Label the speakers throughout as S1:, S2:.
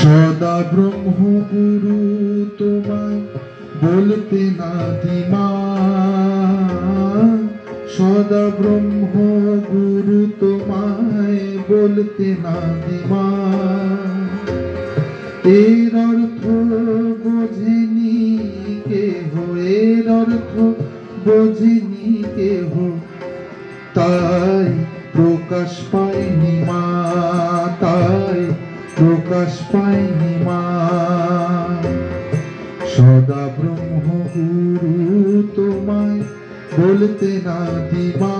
S1: সদা ব্রহ্ম গুরু তোমায় বলতে নাদিমা, সদা ব্রহ্ম গুরু তোমায় বলতে নাদিমা। এর অর্থ বোঝেনি কেহ, এর অর্থ বোঝেনি কেহ, তাই প্রকাশ পায়নি মা, তাই প্রকাশ পায়নি মা। সদা ব্রহ্ম গুরু তোমায় বলতে নাদিমা,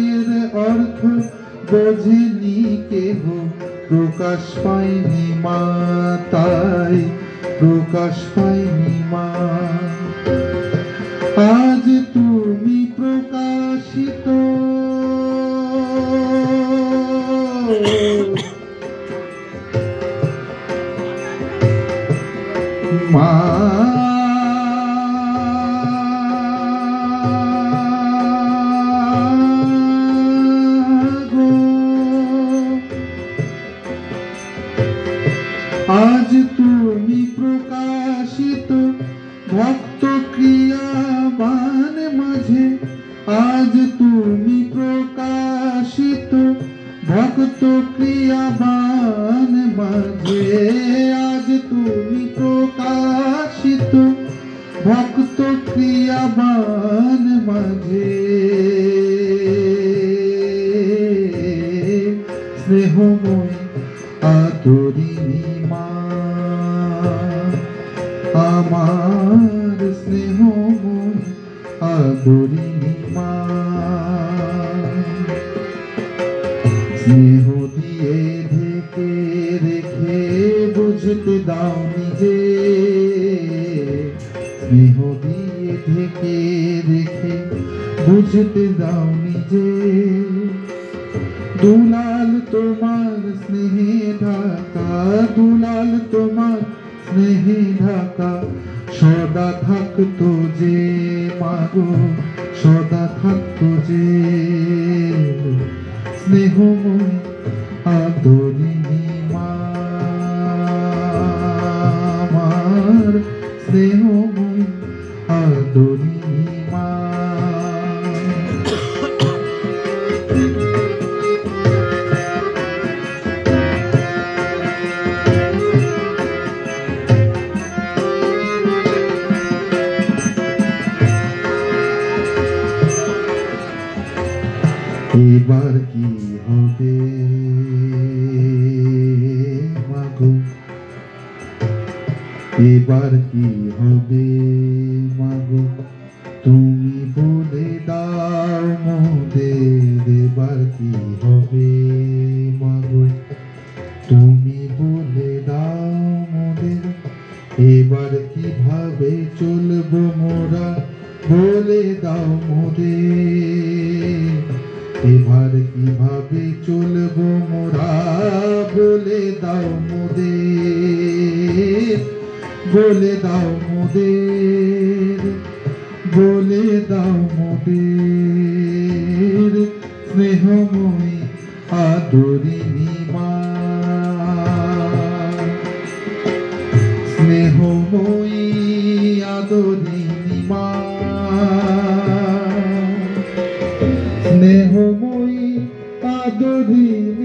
S1: এর অর্থ বোঝেনি কেহ, প্রকাশ পায়নি মা, তাই প্রকাশ পায়নি মা। আজ তুমি প্রকাশিত মা, আজ তুমি প্রকাশিত ভক্ত ক্রিয়াবান মাঝে, আজ তুমি প্রকাশিত ভক্ত ক্রিয়াবান মাঝে, আজ তুমি প্রকাশিত ভক্ত ক্রিয়াবান মাঝে। স্নেহময় আদরিণী মা, আমার স্নেহময় আদরিণী মা। স্নেহ দিয়ে ঢেকে রেখে বুঝতে দাও নিজে, স্নেহ দিয়ে ঢেকে রেখে বুঝতে দাও নিজে। দুলাল তোমার স্নেহে ঢাকা, দুলাল তোমার স্নেহে ঢাকা, সদা থাকতো যে মাগো, সদা থাকতো যে। স্নেহময় আদরিণী মা, আমার স্নেহময় আদরিণী মা। এবার কি হবে মাগো, এবার কি হবে মাগো, তুমি বলে দাও মোদের। এবার কি হবে মাগো, তুমি বলে দাও মোদের। এবার কিভাবে চলবো মোরা, বলে দাও মোদের। এবার কিভাবে চলবো মোরা, বলে দাও মোদের, বলে দাও মোদের, বলে দাও মোদের। স্নেহময়ী আদরিণী মা, স্নেহময়ী আদরিণী মা, স্নেহময়ী আদরিণী